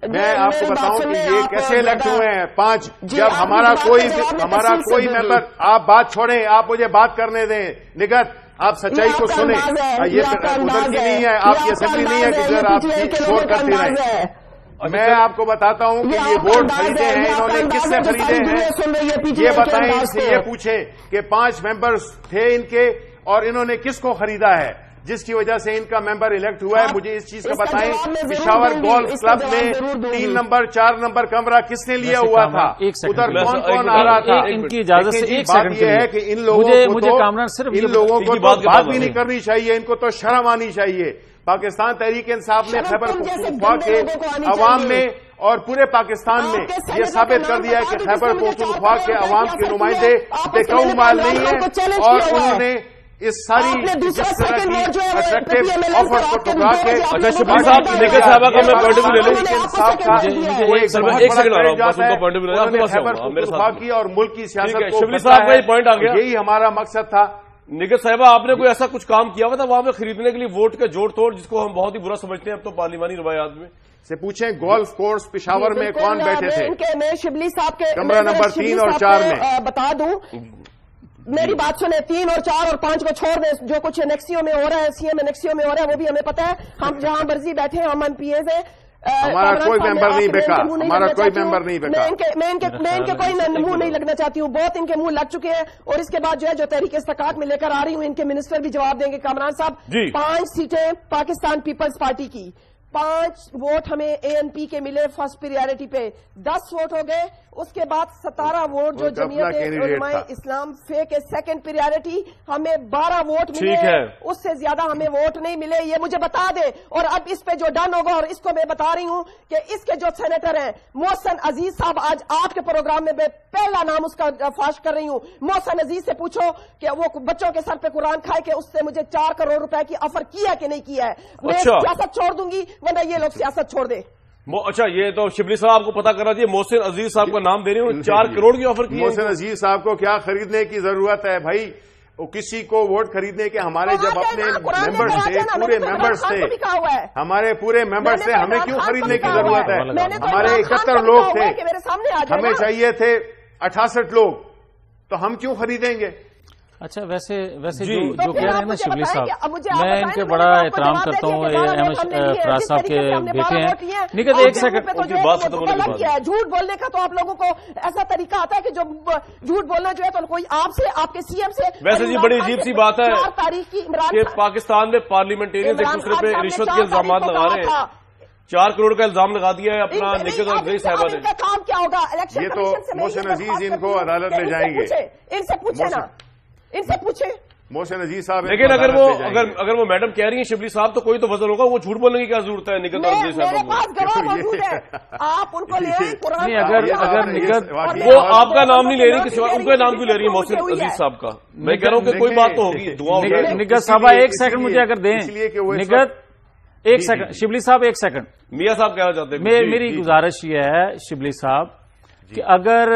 میں آپ کو بتاؤں کہ یہ کیسے الیکٹ ہوئے ہیں 5 جب ہمارا کوئی ممبر. آپ بات چھوڑیں، آپ مجھے بات کرنے دیں. نگہت آپ سچائی کو سنیں، یہ ادھر کی نہیں ہے، آپ کی اسمبلی نہیں ہے کہ ادھر آپ شور کرتے رہیں. میں آپ کو بتاتا ہوں کہ یہ ووٹ خریدے ہیں انہوں نے کس سے خریدے ہیں یہ بتائیں. ان سے یہ پوچھیں کہ 5 ممبرز تھے ان کے اور انہوں نے کس کو خریدا ہے جس کی وجہ سے ان کا ممبر الیکٹ ہوا ہے. مجھے اس چیز کا بتائیں پشاور گولف کلب میں 3 نمبر 4 نمبر کمرہ کس نے لیا ہوا تھا؟ ادھر کون آ رہا تھا؟ ان کی اجازت سے ایک بات یہ ہے کہ ان لوگوں کو بات بھی نہیں کرنی چاہیے، ان کو تو شرم آنی چاہیے. پاکستان تحریک انصاف نے خیبر پختونخوا کے عوام میں اور پورے پاکستان میں یہ ثابت کر دیا ہے کہ خیبر پختونخوا کے عوام کے نمائندے بےکاؤ مال نہیں ہیں اور انہوں نے اس ساری جس طرح کی اٹریکٹیو آفر کو ٹکرا کے شبلی صاحب نگہت صاحبہ کا میں پوائنٹ آف ویو لے لوں کی اور ملک کی سیاست کو. شبلی صاحب کا یہ پوائنٹ آ گیا، یہی ہمارا مقصد تھا. نگہت صاحبہ آپ نے کوئی ایسا کچھ کام کیا ہوا تھا وہاں پہ خریدنے کے لیے ووٹ کا جوڑ توڑ جس کو ہم بہت ہی برا سمجھتے ہیں اب تو پارلیمانی روایات میں سے پوچھیں گولف کورس پشاور میں کون بیٹھے تھے؟ میں شبلی صاحب کے کمرہ نمبر 3 اور 4 میں بتا دوں मेरी बात सुने, 3 और 4 और 5 को छोड़ दे, जो कुछ एनेक्सियो में हो रहा है, सीएम एनेक्सियो में हो रहा है, वो भी हमें पता है। हम जहां मर्जी बैठे हैं, हम एमपीएस हैं, हमारा कोई मेंबर नहीं बेका, हमारा कोई मेंबर नहीं बेका। मैं इनके कोई मुंह नहीं लगना चाहती हूँ, बहुत इनके मुंह लग चुके हैं। और इसके बाद जो है, जो तहरीक इस्तेकात में लेकर आ रही हूँ, इनके मिनिस्टर भी जवाब देंगे। कामरान साहब, 5 सीटें पाकिस्तान पीपल्स पार्टी की, 5 वोट हमें एएनपी के मिले फर्स्ट प्रियॉरिटी पे, 10 वोट हो गए। उसके बाद 17 वोट जो जमीयत उलमाए इस्लाम फे के सेकंड प्रियॉरिटी, हमें 12 वोट मिले, उससे ज्यादा हमें वोट नहीं मिले, ये मुझे बता दे। और अब इस पे जो डन होगा, और इसको मैं बता रही हूँ कि इसके जो सेनेटर हैं मोहसिन अजीज साहब, आज आपके प्रोग्राम में मैं पहला नाम उसका फाश कर रही हूँ। मोहसिन अजीज से पूछो कि वो बच्चों के सर पे कुरान खाए कि उससे मुझे 4 करोड़ रुपए की ऑफर किया कि नहीं किया है। मैं सियासत छोड़ दूंगी, वरना ये लोग सियासत छोड़ दे। अच्छा, ये तो शिबली साहब आपको पता करना चाहिए। मोहसिन अजीज साहब का नाम दे रही हूँ, 4 करोड़ की ऑफर की। मोहसिन अजीज साहब को क्या खरीदने की जरूरत है भाई? वो किसी को वोट खरीदने के, हमारे जब अपने मेंबर्स थे, पूरे मेंबर्स थे, हमारे पूरे मेंबर्स थे, हमें क्यों खरीदने की जरूरत है? हमारे 71 लोग थे, हमें चाहिए थे 68 लोग, तो हम क्यों खरीदेंगे? अच्छा, वैसे जो कह रहे हैं ना शिबली साहब, मैं इनके बड़ा एहतराम करता हूँ। फराज साहब के बेटे हैं। निकट एक सेकंड, झूठ बोलने का तो आप लोगों को ऐसा तरीका आता है कि जो झूठ बोलना जो है तो कोई आपसे, आपके सीएम से। वैसे जी बड़ी अजीब सी बात है कि पाकिस्तान में पार्लियामेंटेरियन एक दूसरे पे रिश्वत के इल्जाम लगा रहे हैं। 4 करोड़ का इल्जाम लगा दिया है अपना निकट अजीज साहबा ने। काम क्या होगा इलेक्शन? ये तो मोहसिन अजीज इनको अदालत ले जाएंगे, इनसे पूछे ना, इनसे पूछे। मोहसिन अजीज साहब, लेकिन अगर वो मैडम कह रही हैं शिबली साहब, तो कोई तो वजन होगा। वो झूठ बोलने की क्या जरूरत है निकट अजीज साहब? मेरे पास गवाह मौजूद है, आप उनको ले आए। अगर निकट, वो आपका नाम नहीं ले रही, किसी उनके नाम क्यों ले रही है मोहसिन अजीज साहब का? मैं कह रहा हूँ कि कोई बात तो होगी। दुआ निकट साहब एक सेकंड मुझे अगर दें, निकट एक सेकंड, शिबली साहब एक सेकंड। मियाँ साहब कहना चाहते हैं, मेरी गुजारिश ये है शिबली साहब कि अगर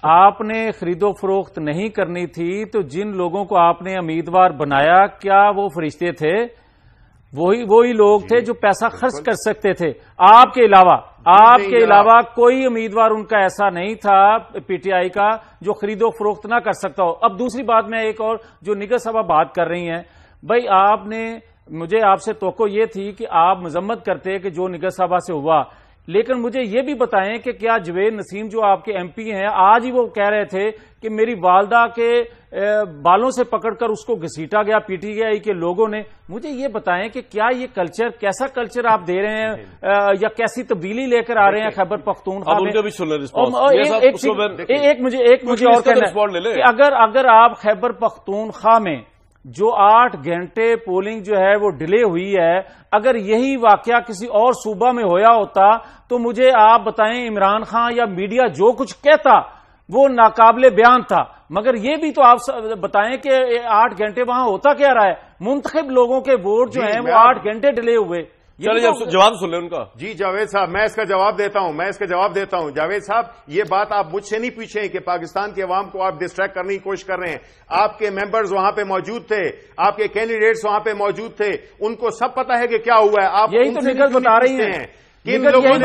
आपने खरीदो फरोख्त नहीं करनी थी, तो जिन लोगों को आपने उम्मीदवार बनाया, क्या वो फरिश्ते थे? वही लोग थे जो पैसा खर्च कर सकते थे। आपके अलावा कोई उम्मीदवार उनका ऐसा नहीं था पीटीआई का जो खरीदो फरोख्त ना कर सकता हो। अब दूसरी बात, मैं एक और जो निगत साहब बात कर रही हैं, भाई आपने, मुझे आपसे तवक्को ये थी कि आप मजम्मत करते कि जो निगत साहबा से हुआ, लेकिन मुझे ये भी बताएं कि क्या जवेद नसीम जो आपके एमपी हैं, आज ही वो कह रहे थे कि मेरी वालदा के बालों से पकड़कर उसको घसीटा गया पीटीआई के लोगों ने। मुझे ये बताएं कि क्या ये कल्चर, कैसा कल्चर आप दे रहे हैं या कैसी तब्दीली लेकर आ रहे हैं खैबर पख्तूनख्वा में? एक मुझे और कहना है, अगर आप खैबर पख्तूनख्वा में जो 8 घंटे पोलिंग जो है वो डिले हुई है, अगर यही वाकया किसी और सूबा में होया होता, तो मुझे आप बताएं इमरान खान या मीडिया जो कुछ कहता वो नाकाबिले बयान था। मगर ये भी तो आप बताएं कि 8 घंटे वहां होता क्या रहा है? मुंतखब लोगों के वोट जो हैं वो 8 घंटे डिले हुए। चलिए जवाब सुन ले उनका। जी जावेद साहब, मैं इसका जवाब देता हूं। जावेद साहब, ये बात आप मुझसे नहीं पूछें कि पाकिस्तान के अवाम को आप डिस्ट्रैक्ट करने की कोशिश कर रहे हैं। आपके मेंबर्स वहां पे मौजूद थे, आपके कैंडिडेट्स वहां पे मौजूद थे, उनको सब पता है कि क्या हुआ है। आप यही तो निगत बता रही हैं, किन लोगों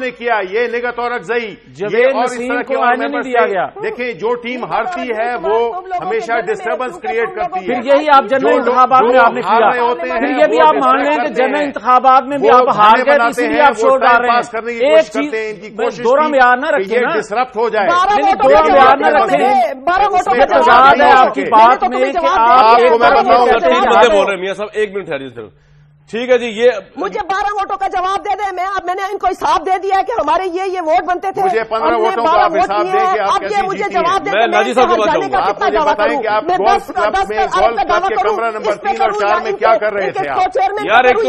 ने किया ये निगत और अफजई, ये और इस तरह के और नहीं दिया गया। देखिए, जो टीम हारती है वो हमेशा डिस्टर्बेंस क्रिएट करती है। फिर यही आप जनरल इंतखाबात में आपने किया, फिर ये भी आप मान लें कि जनरल इंतखाबात में भी आप हार गए, इसलिए आप शोर डाल रहे हैं। एक चीज दोहरा म्यार न रखें ना, डिसरप्ट हो जाए, दोहरा म्यार न रखें। 12 वोटों के तजाद है आपकी बात में कि आप 3 बंदे बोल रहे हैं। मियां साहब एक मिनट ठहरिए। ठीक है जी, ये मुझे 12 वोटों का जवाब दे दे। मैंने इनको हिसाब दे दिया है कि हमारे ये वोट बनते थे। मुझे 15 वोटों का आप हिसाब दें कि आप कैसे मुझे जवाब दे। मैं नाजी साहब को बताऊंगा। आप मुझे बताएं कि आप गोल्फ क्लब के कमरा नंबर 3 और 4 में क्या कर रहे थे आप? यार एक तो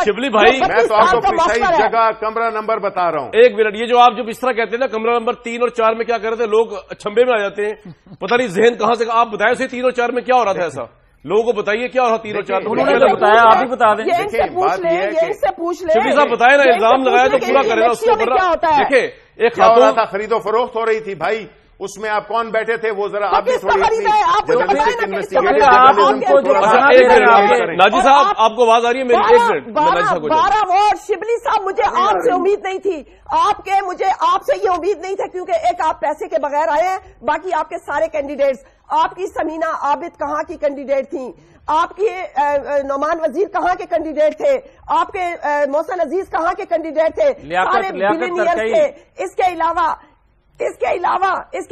शिबली भाई, मैं तो आपको प्रिसाइज जगह कमरा नंबर बता रहा हूँ। एक मिनट, ये जो आप जब इस तरह कहते हैं ना कमरा नंबर 3 और 4 में क्या कर रहे थे, लोग छंबे में आ जाते हैं। पता नहीं जहन कहां से। आप बताए उसे 3 और 4 में क्या हो रहा था ऐसा? लोगों को बताइए क्या हो रहा 3 और 4 में। उन्होंने तो बताया, आप भी बता दें। पूछ ले। शिबली साहब बताए ना, इल्जाम लगाया तो पूरा करेगा उसके ऊपर। देखिए, एक खातून था, खरीदो फरोख्त हो रही थी भाई, اس میں آپ کون بیٹھے تھے وہ ذرا آپ بھی کس تھوڑی کا خرید ہے؟ آپ جرنلسٹک انویسٹیگیٹو ناجی صاحب آپ کو آواز آ رہی ہے میری؟ ایک منٹ 12 ووٹ شبلی صاحب، مجھے آپ سے امید نہیں تھی، مجھے آپ سے یہ امید نہیں تھا، کیونکہ ایک آپ پیسے کے بغیر آئے ہیں، باقی آپ کے سارے کینڈیڈیٹس، آپ کی سمینہ عابد کہاں کی کینڈیڈیٹ تھیں، آپ کے نعمان وزیر کہاں کے کینڈیڈیٹ تھے، آپ کے محسن عزیز کہاں کے کینڈیڈیٹ تھے، سارے بلینئر تھے۔ اس کے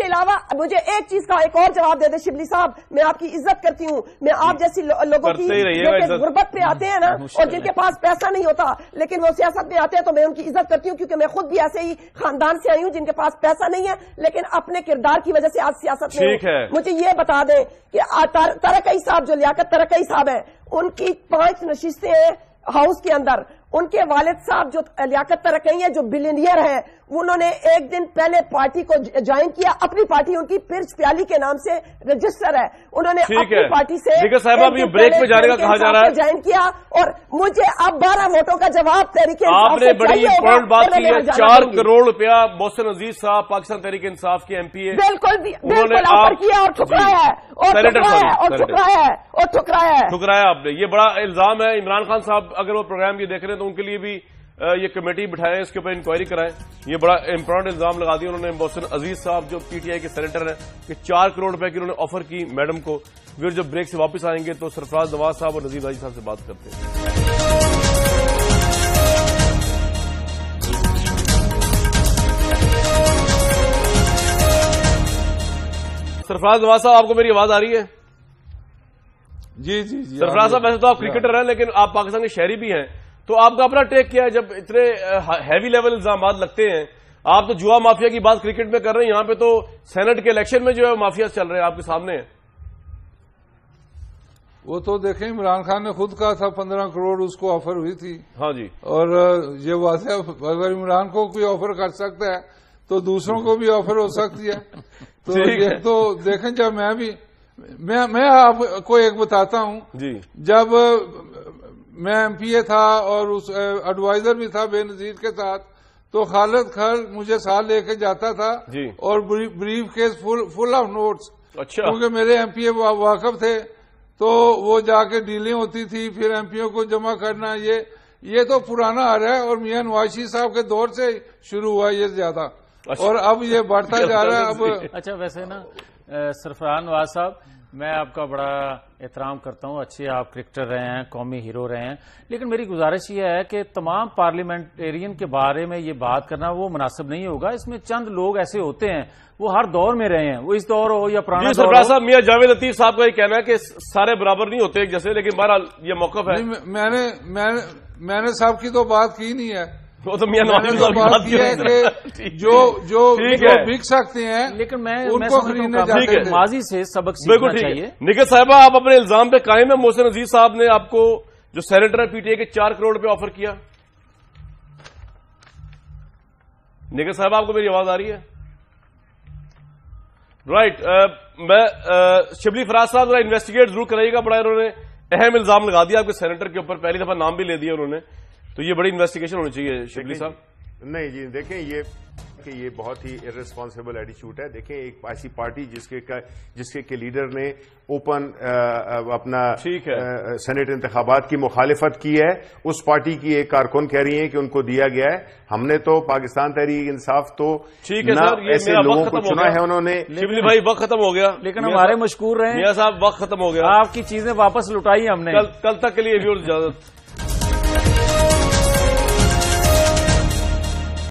علاوہ مجھے ایک چیز کا ایک اور جواب دے دے شبلی صاحب، میں آپ کی عزت کرتی ہوں، میں آپ جیسی لوگوں کی جو کہ غربت پہ آتے ہیں نا اور جن کے پاس پیسہ نہیں ہوتا لیکن وہ سیاست میں آتے ہیں تو میں ان کی عزت کرتی ہوں، کیونکہ میں خود بھی ایسے ہی خاندان سے آئی ہوں جن کے پاس پیسہ نہیں ہے لیکن اپنے کردار کی وجہ سے آج سیاست میں ہوں۔ مجھے یہ بتا دیں کہ ترقی صاحب جو لیاقت ترقی صاحب ہیں، ان کی 5 نشستیں ہیں ہاؤس کے اندر، ان کے والد صاحب جو لیاقت ترقی ہیں جو بلینئر ہیں، انہوں نے ایک دن پہلے پارٹی کو جوائن کیا، اپنی پارٹی ان کی پرچ پیالی کے نام سے رجسٹر ہے، انہوں نے اپنی پارٹی سے صاحب یہ بریک پہ جانے کا کہا جا رہا ہے جوائن کیا، اور مجھے اب 12 ووٹوں کا جواب تحریک انصاف آپ نے بڑی امپورٹنٹ بات کی ہے۔ 4 کروڑ روپیہ محسن عزیز صاحب پاکستان تحریک انصاف کے ایم پی اے بالکل آفر کیا اور ٹھکرایا آپ نے۔ یہ بڑا الزام ہے۔ عمران خان صاحب اگر وہ پروگرام یہ دیکھ رہے ہیں تو ان کے لیے بھی یہ کمیٹی بٹھائیں، اس کے اوپر انکوائری کرائیں۔ یہ بڑا امپورٹنٹ الزام لگا دیا انہوں نے محسن عزیز صاحب جو پی ٹی آئی کے سینیٹر ہیں کہ 4 کروڑ روپے کی انہوں نے آفر کی میڈم کو۔ پھر جب بریک سے واپس آئیں گے تو سرفراز نواز صاحب اور نذیر راجی صاحب سے بات کرتے ہیں۔ سرفراز نواز صاحب آپ کو میری آواز آ رہی ہے؟ جی سرفراز صاحب ویسے تو آپ کرکٹر ہیں لیکن آپ پاکستان کے شہری بھی ہیں، تو آپ کا اپنا ٹیک کیا ہے جب اتنے ہیوی لیول الزامات لگتے ہیں؟ آپ تو جوا مافیا کی بات کرکٹ میں کر رہے ہیں، یہاں پہ تو سینٹ کے الیکشن میں جو ہے مافیا چل رہے ہیں آپ کے سامنے ہیں۔ وہ تو دیکھیں عمران خان نے خود کہا تھا 15 کروڑ اس کو آفر ہوئی تھی۔ ہاں جی، اور یہ واضح اگر عمران کو کوئی آفر کر سکتا ہے تو دوسروں کو بھی آفر ہو سکتی ہے۔ تو یہ تو دیکھیں جب میں آپ کو ایک بتاتا ہوں جی، جب میں ایم پی اے تھا اور اس ایڈوائزر بھی تھا بے نظیر کے ساتھ، تو خالد خیر مجھے ساتھ لے کے جاتا تھا جی، اور briefcase full of notes, اچھا، کیونکہ میرے ایم پی اے واقف تھے تو وہ جا کے ڈیلنگ ہوتی تھی، پھر ایم پی او کو جمع کرنا۔ یہ تو پرانا آ رہا ہے اور میاں نواز شریف صاحب کے دور سے شروع ہوا یہ زیادہ، اور اب یہ بڑھتا جا رہا ہے۔ اب اچھا ویسے نا سرفراز نواز صاحب، میں آپ کا بڑا احترام کرتا ہوں، اچھے آپ کرکٹر رہے ہیں، قومی ہیرو رہے ہیں، لیکن میری گزارش یہ ہے کہ تمام پارلیمنٹیرین کے بارے میں یہ بات کرنا وہ مناسب نہیں ہوگا۔ اس میں چند لوگ ایسے ہوتے ہیں وہ ہر دور میں رہے ہیں، وہ اس دور ہو یا پرانا دور ہو۔ صاحب میاں جاوید لطیف صاحب کا یہ کہنا ہے کہ سارے برابر نہیں ہوتے ایک جیسے، لیکن بہرحال یہ موقف ہے۔ میں نے صاحب کی تو بات کی نہیں ہے، وہ تو میاں نواز صاحب کی بات کی ہے کہ جو بک سکتے ہیں لیکن میں ان کو خریدنے جاتے ہیں۔ ماضی سے سبق سیکھنا چاہیے۔ نکھت صاحبہ آپ اپنے الزام پہ قائم ہے؟ محسن عزیز صاحب نے آپ کو جو سینیٹر ہے پی ٹی آئی کے 4 کروڑ روپے آفر کیا؟ نکھت صاحبہ آپ کو میری آواز آ رہی ہے؟ رائٹ، میں شبلی فراز صاحب ذرا انویسٹیگیٹ ضرور کرائیے گا، بڑا انہوں نے اہم الزام لگا دیا آپ کے سینیٹر کے اوپر، پہلی دفعہ نام بھی لے دیا انہوں نے، تو یہ بڑی انویسٹیگیشن ہونی چاہیے شبلی صاحب۔ نہیں جی دیکھیں یہ بہت ہی ارسپانسبل ایٹیچیوڈ ہے۔ دیکھیں ایک ایسی پارٹی جس کے لیڈر نے اوپن اپنا سینیٹ انتخابات کی مخالفت کی ہے، اس پارٹی کی ایک کارکن کہہ رہی ہیں کہ ان کو دیا گیا ہے۔ ہم نے تو پاکستان تحریک انصاف تو نہ ایسے لوگوں کو چنا ہے انہوں نے۔ شبلی بھائی وقت ختم ہو گیا، لیکن ہمارے مشکور رہے میاں صاحب، وقت ختم ہو گیا، آپ کی چیزیں واپس لوٹائی ہم نے۔ کل تک کے لیے اجازت۔